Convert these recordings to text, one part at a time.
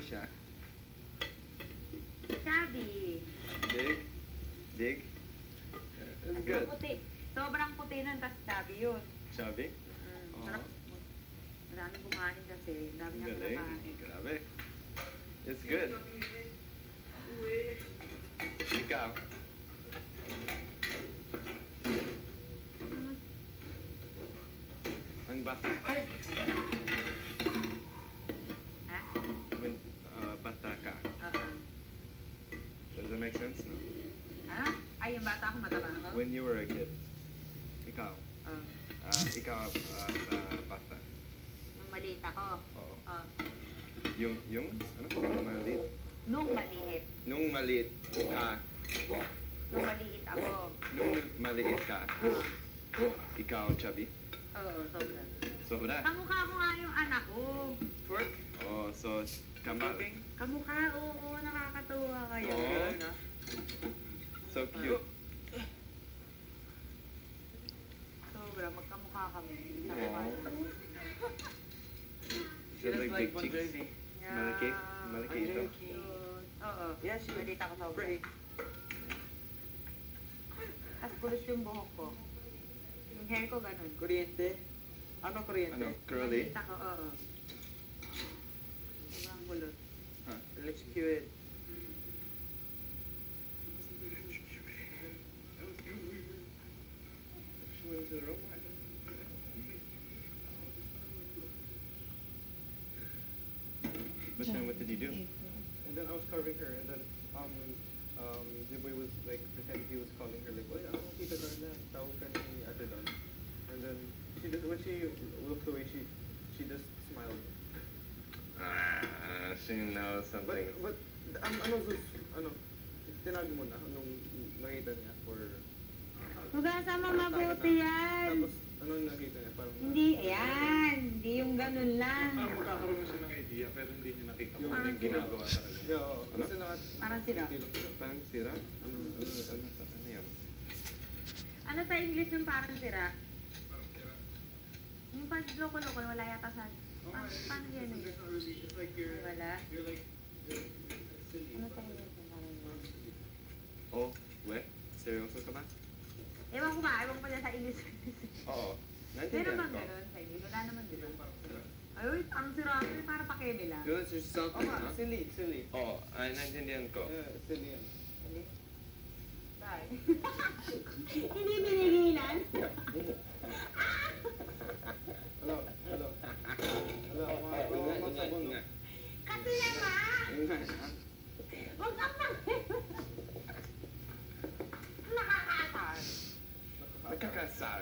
siya. Chubby. Dig. Dig. It's good. Puti. Sobrang puti nun, tas chubby yun. Chubby? Oo. Sarap. Maraming kumain kasi. Dami niya Galing. kinakain. Grabe. It's good. Ikaw. Ang bata. Ha? When, bata ka. Oo. Does that make sense? No? Ha? Ay, yung bata ako mataba ako? When you were a kid. Ikaw. Oo. Ikaw bata. Nung maliit ako. Oo. Oo. Yung maliit. Nung maliit. Nung maliit ka. Nung maliit ako. Nung maliit ka. Oo. Ikaw, chubby. Oo, sobra. Sobra. Kamukha ko nga yung anak ko. Twerk? Oh, so, Camping? Kamukha, oo, nakakatuwa kayo. Oo. So cute. Sobra, magkamukha kami. Oo. She Just looks like like big Bon cheeks. Jovi. Malaki? Malaki ito? Oo. Yeah, she Maliit ako sobra. Break. Tapos pulos yung buhok ko. Yung hair ko ganun. Kuryente? Ano kuryente? Ano? Curly? Maliit ako, oo. Sobrang kulot. It looks cute. She went to the room. But then what did you do? And then I was carving her, and then Jiboy was like pretending he was calling her like, "Oy, Tita Carla, tawag ka ni Ate Don." And then she just when she looked away, she just smiled. She knows something. But ano tinago mo na nung nakita niya or Huwag mo mabuti yan. tapos ano nakita niya parang Hindi, ayan. Hindi yung ganun lang. Magkakaroon na siya ng idea pero hindi niya nakita kung ano Parang yung ginagawa talaga. yeah, oo. Kasi Parang sila. Parang sira? Ano yan? Ano sa English yung parang sira? Yung pag loko-loko, wala yata sa... Paano yan eh? Ay, wala. Ano sa English yung parang yun? Oh, we? Seryoso ka ba? Ewan ko ba? Ewan ko dyan sa English. Oo. Meron Naintindihan bang ko. ganun sa English? Wala naman, di ba? Ay, ang sira ko. Para pakeme lang. Yun, there's Oo something, nga, ha? silly. Oo, ay naintindihan ko. Yeah, silly yan. Bye. Hindi binigilan. Hello. Mga sabon. Nga. Kasi naman! Huwag kang nakakasar. Nakakasar.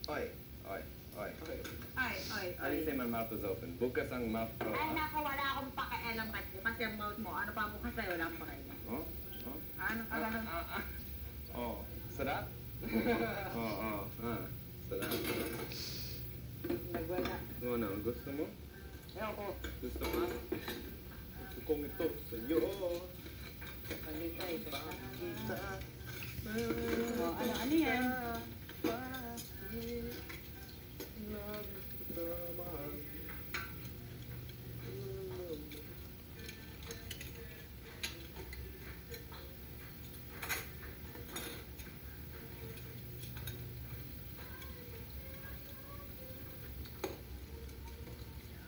Oy. I didn't say my mouth was open. Bukas ang mouth ko, Ay, ha? nako, wala akong pakialam kasi ang mouth mo. Ano pa mukha sa'yo? Wala akong pakialam. Oh? Oh? Ano ka ganun? Oh. Sarap? Sarap. Nagwala. Ano, gusto mo? Ewan ko. Gusto mo? Kung ito.